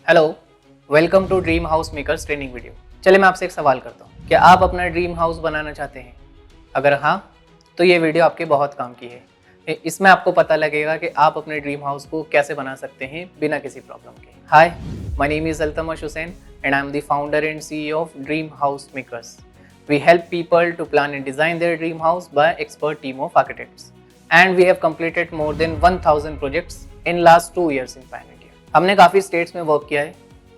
Hello, welcome to dream house makers training video. चलिए मैं आपसे एक सवाल करता हूँ, क्या आप अपना ड्रीम हाउस बनाना चाहते हैं? अगर हाँ, तो ये वीडियो आपके बहुत काम की है। इसमें आपको पता लगेगा कि आप अपने ड्रीम हाउस को कैसे बना सकते हैं बिना किसी प्रॉब्लम के। Hi, my name is Altamash Hussain and I am the founder and CEO of dream house makers. We help people to plan and design their dream house by expert team of architects. And we have completed more than 1000 projects in last 2 years in Pan India. हमने काफ़ी states में work किया है,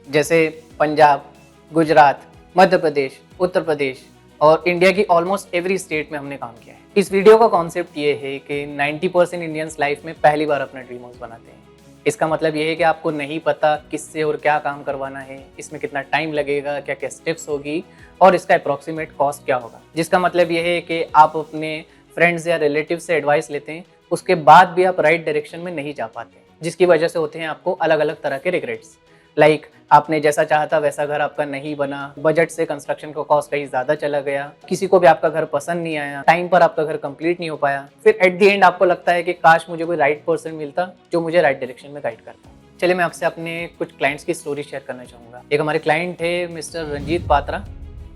जैसे पंजाब, गुजरात, मध्य प्रदेश, उत्तर प्रदेश और India की almost every state में हमने काम किया है। इस वीडियो का कॉन्सेप्ट ये है कि 90% इंडियंस लाइफ में पहली बार अपना ड्रीम हाउस बनाते हैं। इसका मतलब ये है कि आपको नहीं पता किससे और क्या काम करवाना है, इसमें कितना टाइम लगेगा, क्या क्या स्टेप्स होगी और इसका अप्रॉक्सीमेट कॉस्ट क्या होगा। जिसका मतलब ये है कि आप अपने फ्रेंड्स या रिलेटिव से एडवाइस लेते हैं, उसके बाद भी आप राइट डायरेक्शन में नहीं जा पाते, जिसकी वजह से होते हैं आपको अलग अलग तरह के रिग्रेट्स। लाइक आपने जैसा चाहा था वैसा घर आपका नहीं बना, बजट से कंस्ट्रक्शन का कॉस्ट कहीं ज़्यादा चला गया, किसी को भी आपका घर पसंद नहीं आया, टाइम पर आपका घर कंप्लीट नहीं हो पाया, फिर एट द एंड आपको लगता है कि काश मुझे कोई राइट पर्सन मिलता जो मुझे राइट डायरेक्शन में गाइड करता। चलिए मैं आपसे अपने कुछ क्लाइंट्स की स्टोरी शेयर करना चाहूँगा। एक हमारे क्लाइंट थे मिस्टर रंजीत पात्रा,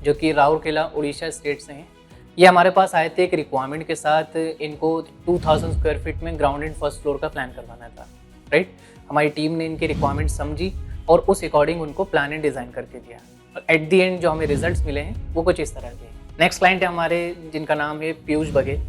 जो कि राउरकेला उड़ीसा स्टेट से हैं। ये हमारे पास आए थे एक रिक्वायरमेंट के साथ, इनको 2000 स्क्वायर फीट में ग्राउंड एंड फर्स्ट फ्लोर का प्लान करवाना था, राइट। हमारी टीम ने इनकी रिक्वायरमेंट समझी और उस अकॉर्डिंग उनको प्लान एंड डिज़ाइन करके दिया और एट दी एंड जो हमें रिजल्ट्स मिले हैं वो कुछ इस तरह के। नेक्स्ट क्लाइंट है हमारे, जिनका नाम है पीयूष बघेल,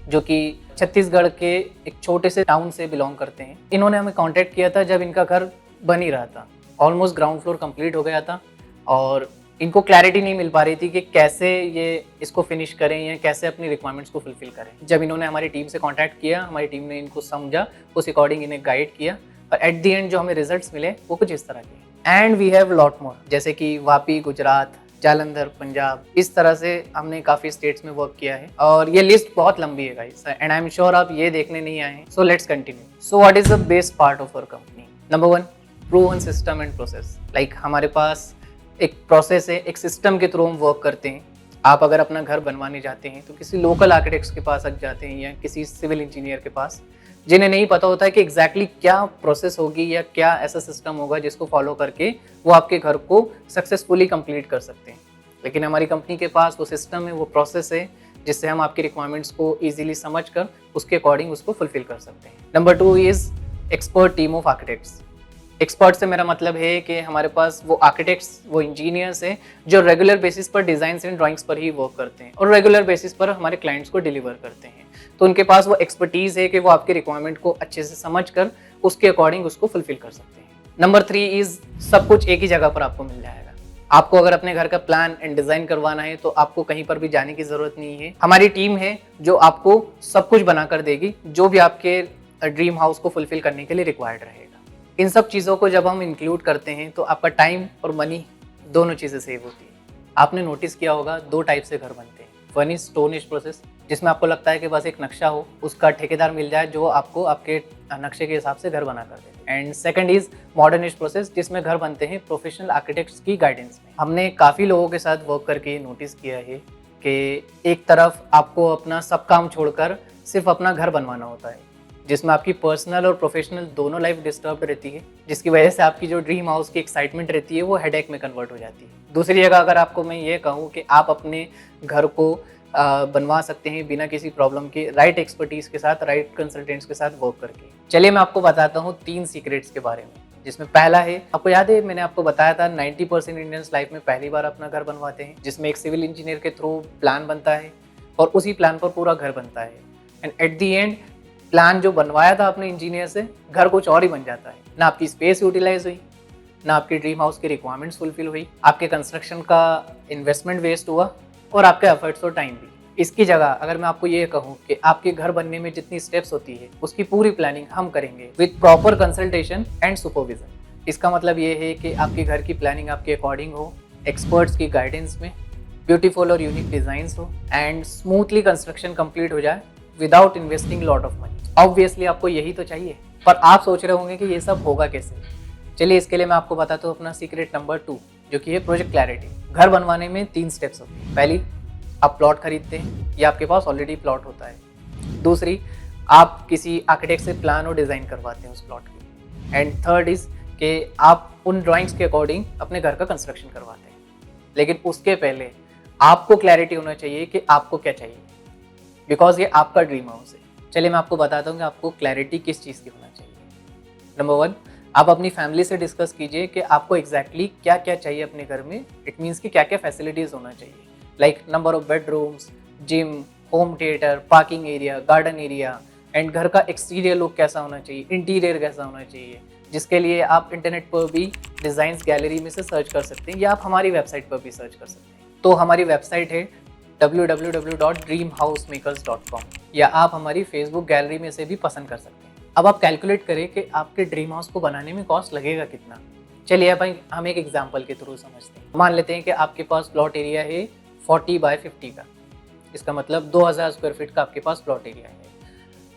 जो कि छत्तीसगढ़ के एक छोटे से टाउन से बिलोंग करते हैं। इन्होंने हमें कांटेक्ट किया था जब इनका घर बन ही रहा था, ऑलमोस्ट ग्राउंड फ्लोर कंप्लीट हो गया था और इनको क्लैरिटी नहीं मिल पा रही थी कि कैसे ये इसको फिनिश करें या कैसे अपनी रिक्वायरमेंट्स को फुलफिल करें। जब इन्होंने हमारी टीम से कांटेक्ट किया, हमारी टीम ने इनको समझा, उस अकॉर्डिंग इन्हें गाइड किया और एट द एंड जो हमें रिजल्ट्स मिले वो कुछ इस तरह के। And we have lot more, जैसे कि वापी गुजरात, जालंधर पंजाब, इस तरह से हमने काफ़ी स्टेट्स में वर्क किया है और ये लिस्ट बहुत लंबी है guys and I am sure आप ये देखने नहीं आए हैं। So let's continue. So what is the best part of our company? Number 1, proven system and process. Like हमारे पास एक प्रोसेस है, एक सिस्टम के थ्रू हम वर्क करते हैं। आप अगर अपना घर बनवाने जाते हैं तो किसी लोकल आर्किटेक्ट्स के पास जाते हैं या किसी सिविल इंजीनियर के पास, जिन्हें नहीं पता होता है कि एग्जैक्टली क्या प्रोसेस होगी या क्या ऐसा सिस्टम होगा जिसको फॉलो करके वो आपके घर को सक्सेसफुली कंप्लीट कर सकते हैं। लेकिन हमारी कंपनी के पास वो सिस्टम है, वो प्रोसेस है, जिससे हम आपकी रिक्वायरमेंट्स को ईजिली समझ कर उसके अकॉर्डिंग उसको फुलफिल कर सकते हैं। Number 2 is expert team of architects. Expert से मेरा मतलब है कि हमारे पास वो आर्किटेक्ट्स, वो इंजीनियर्स हैं जो रेगुलर बेसिस पर डिज़ाइंस एंड ड्राइंग्स पर ही वर्क करते हैं और रेगुलर बेसिस पर हमारे क्लाइंट्स को डिलीवर करते हैं। तो उनके पास वो एक्सपर्टीज़ है कि वो आपकी रिक्वायरमेंट को अच्छे से समझ कर उसके अकॉर्डिंग उसको फुलफिल कर सकते हैं। नंबर 3 इज़ सब कुछ एक ही जगह पर आपको मिल जाएगा। आपको अगर अपने घर का प्लान एंड डिज़ाइन करवाना है तो आपको कहीं पर भी जाने की ज़रूरत नहीं है। हमारी टीम है जो आपको सब कुछ बना कर देगी, जो भी आपके ड्रीम हाउस को फुलफिल करने के लिए रिक्वायर्ड रहेगा। इन सब चीज़ों को जब हम इंक्लूड करते हैं तो आपका टाइम और मनी दोनों चीज़ें सेव होती है। आपने नोटिस किया होगा 2 टाइप से घर बनते हैं। वन इज स्टोनिश प्रोसेस, जिसमें आपको लगता है कि बस एक नक्शा हो, उसका ठेकेदार मिल जाए जो आपको आपके नक्शे के हिसाब से घर बना कर दे। एंड सेकंड इज मॉडर्निश प्रोसेस, जिसमें घर बनते हैं प्रोफेशनल आर्किटेक्ट्स की गाइडेंस में। हमने काफ़ी लोगों के साथ वर्क करके नोटिस किया है कि एक तरफ आपको अपना सब काम छोड़कर सिर्फ अपना घर बनवाना होता है, जिसमें आपकी पर्सनल और प्रोफेशनल दोनों लाइफ डिस्टर्ब रहती है, जिसकी वजह से आपकी जो ड्रीम हाउस की एक्साइटमेंट रहती है वो हेडेक में कन्वर्ट हो जाती है। दूसरी जगह अगर आपको मैं ये कहूँ कि आप अपने घर को बनवा सकते हैं बिना किसी प्रॉब्लम के, राइट एक्सपर्टीज़ के साथ, राइट कंसल्टेंट्स के साथ वर्क करके। चलिए मैं आपको बताता हूँ 3 सीक्रेट्स के बारे में, जिसमें पहला है, आपको याद है मैंने आपको बताया था 90% इंडियंस लाइफ में पहली बार अपना घर बनवाते हैं, जिसमें एक सिविल इंजीनियर के थ्रू प्लान बनता है और उसी प्लान पर पूरा घर बनता है and at the and plan जो बनवाया था अपने इंजीनियर से, घर कुछ और ही बन जाता है। ना आपकी स्पेस यूटिलाइज हुई, ना आपकी ड्रीम हाउस की रिक्वायरमेंट्स फुलफिल हुई, आपके कंस्ट्रक्शन का इन्वेस्टमेंट वेस्ट हुआ और आपके एफर्ट्स और टाइम भी। इसकी जगह अगर मैं आपको ये कहूँ कि आपके घर बनने में जितनी स्टेप्स होती है उसकी पूरी प्लानिंग हम करेंगे with proper consultation and supervision. इसका मतलब ये है कि आपके घर की प्लानिंग आपके अकॉर्डिंग हो, एक्सपर्ट्स की गाइडेंस में, ब्यूटीफुल और यूनिक डिजाइंस हो एंड स्मूथली कंस्ट्रक्शन कंप्लीट हो जाए without investing lot of money. Obviously आपको यही तो चाहिए, पर आप सोच रहे होंगे कि ये सब होगा कैसे। चलिए इसके लिए मैं आपको बताता हूँ अपना सीक्रेट नंबर 2, जो कि है प्रोजेक्ट क्लैरिटी। घर बनवाने में 3 स्टेप्स होते हैं। पहली, आप प्लॉट खरीदते हैं या आपके पास ऑलरेडी प्लॉट होता है। दूसरी, आप किसी आर्किटेक्ट से प्लान और डिज़ाइन करवाते हैं उस प्लॉट की। एंड थर्ड इज़ कि आप उन ड्राइंग्स के अकॉर्डिंग अपने घर का कंस्ट्रक्शन करवाते हैं, लेकिन उसके पहले आपको क्लैरिटी होना चाहिए कि आपको क्या चाहिए, बिकॉज ये आपका ड्रीम हाउस है। चलिए मैं आपको बताता हूँ कि आपको क्लैरिटी किस चीज़ की होना चाहिए। नंबर 1, आप अपनी फैमिली से डिस्कस कीजिए कि आपको एग्जैक्टली क्या क्या चाहिए अपने घर में। इट मीन्स कि क्या क्या फैसिलिटीज़ होना चाहिए, like number of bedrooms, gym, home theatre, parking area, garden area, and घर का एक्सटीरियर लुक कैसा होना चाहिए, इंटीरियर कैसा होना चाहिए, जिसके लिए आप इंटरनेट पर भी डिज़ाइंस गैलरी में से सर्च कर सकते हैं या आप हमारी वेबसाइट पर भी सर्च कर सकते हैं। तो हमारी वेबसाइट है www.dreamhousemakers.com, या आप हमारी फेसबुक गैलरी में से भी पसंद कर सकते हैं। अब आप कैलकुलेट करें कि आपके ड्रीम हाउस को बनाने में कॉस्ट लगेगा कितना। चलिए अब हम एक एग्जांपल के थ्रू समझते हैं। मान लेते हैं कि आपके पास प्लॉट एरिया है 40 बाय 50 का, इसका मतलब 2000 स्क्वायर फीट का आपके पास प्लॉट एरिया है।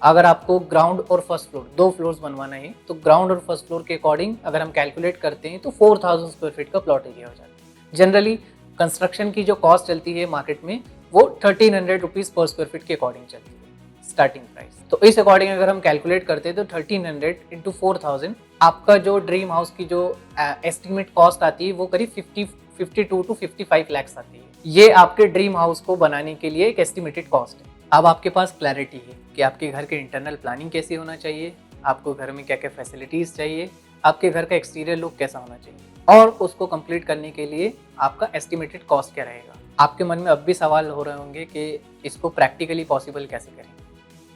अगर आपको ग्राउंड और फर्स्ट फ्लोर, 2 फ्लोर्स बनवाना है, तो ग्राउंड और फर्स्ट फ्लोर के अकॉर्डिंग अगर हम कैलकुलेट करते हैं तो 4000 स्क्वायर फीट का प्लॉट एरिया हो जाता है। जनरली कंस्ट्रक्शन की जो कॉस्ट चलती है मार्केट में वो 1300 रुपीज़ पर स्क्वायर फीट के अकॉर्डिंग चलती है स्टार्टिंग प्राइस। तो इस अकॉर्डिंग अगर हम कैलकुलेट करते हैं तो 1300 इंटू 4000 आपका जो ड्रीम हाउस की जो एस्टिमेट कॉस्ट आती है वो करीब 52 टू 55 लैक्स आती है। ये आपके ड्रीम हाउस को बनाने के लिए एक एस्टिमेटेड कॉस्ट है। अब आपके पास क्लैरिटी है कि आपके घर के इंटरनल प्लानिंग कैसी होना चाहिए, आपको घर में क्या क्या फैसिलिटीज़ चाहिए, आपके घर का एक्सटीरियर लुक कैसा होना चाहिए, और उसको कंप्लीट करने के लिए आपका एस्टिमेटेड कॉस्ट क्या रहेगा। आपके मन में अब भी सवाल हो रहे होंगे कि इसको प्रैक्टिकली पॉसिबल कैसे करें।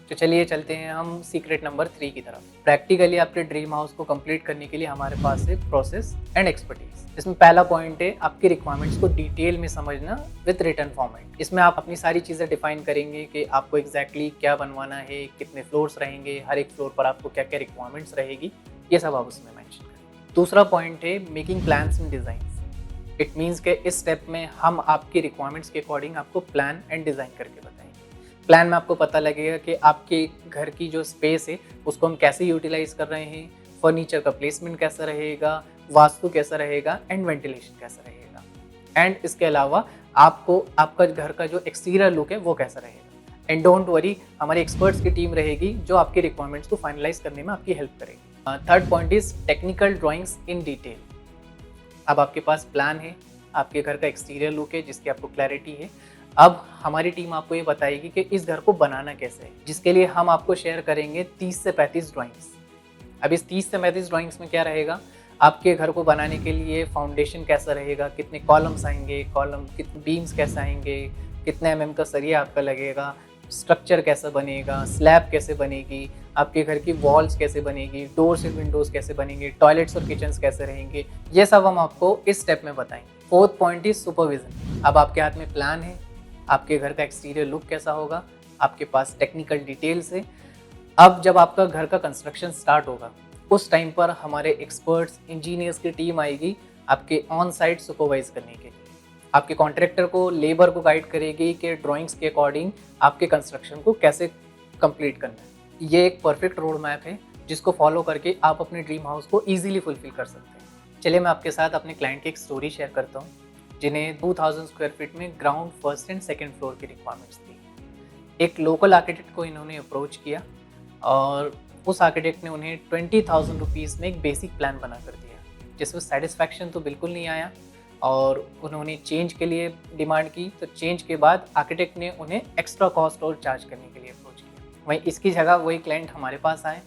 तो चलिए चलते हैं हम सीक्रेट नंबर 3 की तरफ। प्रैक्टिकली आपके ड्रीम हाउस को कंप्लीट करने के लिए हमारे पास है प्रोसेस एंड एक्सपर्टीज। इसमें पहला पॉइंट है आपकी रिक्वायरमेंट्स को डिटेल में समझना विद रिटन फॉर्मेट। इसमें आप अपनी सारी चीज़ें डिफाइन करेंगे कि आपको एग्जैक्टली क्या बनवाना है, कितने फ्लोर्स रहेंगे, हर एक फ्लोर पर आपको क्या क्या रिक्वायरमेंट्स रहेगी, ये सब आप उसमें मेंशन करें। दूसरा पॉइंट है making plans and design. It means के इस स्टेप में हम आपकी रिक्वायरमेंट्स के अकॉर्डिंग आपको प्लान एंड डिज़ाइन करके बताएंगे। प्लान में आपको पता लगेगा कि आपके घर की जो स्पेस है उसको हम कैसे यूटिलाइज कर रहे हैं, फर्नीचर का प्लेसमेंट कैसा रहेगा, वास्तु कैसा रहेगा, एंड वेंटिलेशन कैसा रहेगा, एंड इसके अलावा आपको आपका घर का जो एक्सटीरियर लुक है वो कैसा रहेगा। एंड डोंट वरी, हमारी एक्सपर्ट्स की टीम रहेगी जो आपके रिक्वायरमेंट्स को फाइनलाइज करने में आपकी हेल्प करेगी। Third point is technical drawings in detail. अब आपके पास प्लान है, आपके घर का एक्सटीरियर लुक है जिसकी आपको क्लैरिटी है। अब हमारी टीम आपको ये बताएगी कि इस घर को बनाना कैसे है, जिसके लिए हम आपको शेयर करेंगे 30 से 35 ड्राइंग्स। अब इस 30 से 35 ड्राइंग्स में क्या रहेगा, आपके घर को बनाने के लिए फाउंडेशन कैसा रहेगा, कितने कॉलम्स आएंगे, कितने बीम्स कैसे आएंगे, कितने mm का सरिया आपका लगेगा, स्ट्रक्चर कैसा बनेगा, स्लैब कैसे बनेगी, आपके घर की वॉल्स कैसे बनेगी, डोर्स एंड विंडोज़ कैसे बनेंगे, टॉयलेट्स और किचन्स कैसे रहेंगे, ये सब हम आपको इस स्टेप में बताएंगे। Fourth point is supervision. अब आपके हाथ में प्लान है, आपके घर का एक्सटीरियर लुक कैसा होगा, आपके पास टेक्निकल डिटेल्स है। अब जब आपका घर का कंस्ट्रक्शन स्टार्ट होगा उस टाइम पर हमारे एक्सपर्ट्स, इंजीनियर्स की टीम आएगी आपके ऑन साइट सुपरवाइज करने के लिए। आपके कॉन्ट्रैक्टर को, लेबर को गाइड करेगी कि ड्राइंग्स के अकॉर्डिंग आपके कंस्ट्रक्शन को कैसे कंप्लीट करना है। ये एक परफेक्ट रोड मैप है जिसको फॉलो करके आप अपने ड्रीम हाउस को ईजिली फुलफिल कर सकते हैं। चलिए मैं आपके साथ अपने क्लाइंट की एक स्टोरी शेयर करता हूँ जिन्हें 2000 स्क्वायर फीट में ground, first and second floor की रिक्वायरमेंट्स थी। एक लोकल आर्किटेक्ट को इन्होंने अप्रोच किया और उस आर्किटेक्ट ने उन्हें 20,000 रुपीज़ में एक बेसिक प्लान बना कर दिया, जिसमें सेटिस्फैक्शन तो बिल्कुल नहीं आया और उन्होंने चेंज के लिए डिमांड की। तो चेंज के बाद आर्किटेक्ट ने उन्हें एक्स्ट्रा कॉस्ट और चार्ज करने के लिए अप्रोच किया। वहीं इसकी जगह वही क्लाइंट हमारे पास आए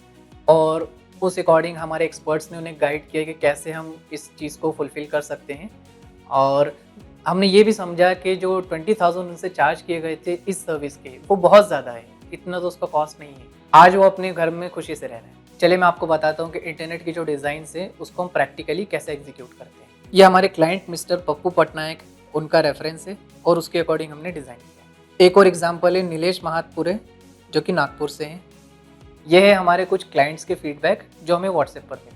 और उस अकॉर्डिंग हमारे एक्सपर्ट्स ने उन्हें गाइड किया कि कैसे हम इस चीज़ को फुलफ़िल कर सकते हैं। और हमने ये भी समझा कि जो 20,000 उनसे चार्ज किए गए थे इस सर्विस के, वो बहुत ज़्यादा है, इतना तो उसका कॉस्ट नहीं है। आज वो अपने घर में खुशी से रह रहे हैं। चलिए मैं आपको बताता हूँ कि इंटरनेट की जो डिज़ाइन है उसको हम प्रैक्टिकली कैसे एग्जीक्यूट करते हैं। ये हमारे क्लाइंट मिस्टर पप्पू पटनायक, उनका रेफरेंस है और उसके अकॉर्डिंग हमने डिज़ाइन किया। एक और एग्जाम्पल है नीलेश महातपुरे जो कि नागपुर से हैं। यह है हमारे कुछ क्लाइंट्स के फीडबैक जो हमें व्हाट्सएप पर मिले।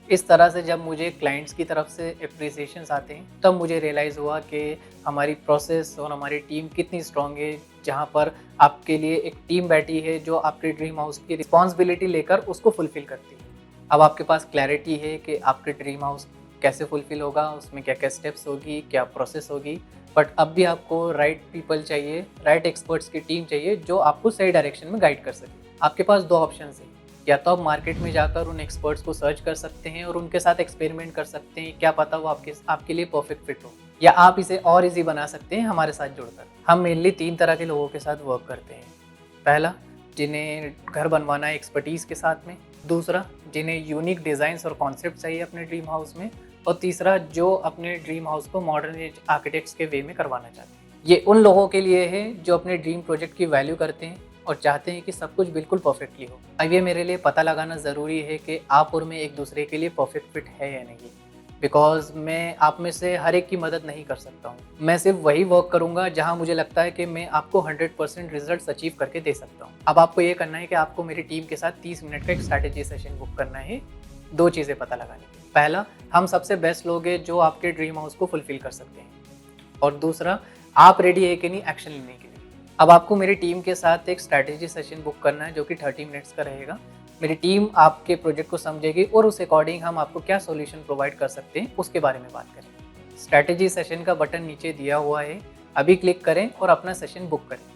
इस तरह से जब मुझे क्लाइंट्स की तरफ से अप्रिसिएशंस आते हैं तब मुझे रियलाइज़ हुआ कि हमारी प्रोसेस और हमारी टीम कितनी स्ट्रॉन्ग है, जहाँ पर आपके लिए एक टीम बैठी है जो आपके ड्रीम हाउस की रिस्पॉन्सिबिलिटी लेकर उसको फुलफ़िल करती है। अब आपके पास क्लैरिटी है कि आपके ड्रीम हाउस कैसे फुलफ़िल होगा, उसमें क्या क्या स्टेप्स होगी, क्या प्रोसेस होगी। बट अब भी आपको राइट पीपल चाहिए, राइट एक्सपर्ट्स की टीम चाहिए जो आपको सही डायरेक्शन में गाइड कर सके। आपके पास दो ऑप्शन है, या तो आप मार्केट में जाकर उन एक्सपर्ट्स को सर्च कर सकते हैं और उनके साथ एक्सपेरिमेंट कर सकते हैं, क्या पता वो आपके लिए परफेक्ट फिट हो। या आप इसे और इजी बना सकते हैं हमारे साथ जुड़कर। हम मेनली 3 तरह के लोगों के साथ वर्क करते हैं। पहला, जिन्हें घर बनवाना है एक्सपर्टीज़ के साथ में। दूसरा, जिन्हें यूनिक डिज़ाइंस और कॉन्सेप्ट चाहिए अपने ड्रीम हाउस में। और तीसरा, जो अपने ड्रीम हाउस को मॉडर्न एज आर्किटेक्ट्स के वे में करवाना चाहते हैं। ये उन लोगों के लिए है जो अपने ड्रीम प्रोजेक्ट की वैल्यू करते हैं और चाहते हैं कि सब कुछ बिल्कुल परफेक्टली हो। अब ये मेरे लिए पता लगाना ज़रूरी है कि आप और मैं एक दूसरे के लिए परफेक्ट फिट है या नहीं, बिकॉज मैं आप में से हर एक की मदद नहीं कर सकता हूँ। मैं सिर्फ वही वर्क करूँगा जहाँ मुझे लगता है कि मैं आपको 100% रिजल्ट अचीव करके दे सकता हूँ। अब आपको ये करना है कि आपको मेरी टीम के साथ 30 मिनट का एक स्ट्रैटेजी सेशन बुक करना है 2 चीज़ें पता लगाने की। पहला, हम सबसे बेस्ट लोग हैं जो आपके ड्रीम हाउस को फुलफिल कर सकते हैं। और दूसरा, आप रेडी है कि नहीं एक्शन लेने के लिए। अब आपको मेरी टीम के साथ एक स्ट्रैटेजी सेशन बुक करना है जो कि 30 मिनट्स का रहेगा। मेरी टीम आपके प्रोजेक्ट को समझेगी और उस अकॉर्डिंग हम आपको क्या सॉल्यूशन प्रोवाइड कर सकते हैं उसके बारे में बात करेंगे। स्ट्रैटेजी सेशन का बटन नीचे दिया हुआ है, अभी क्लिक करें और अपना सेशन बुक करें।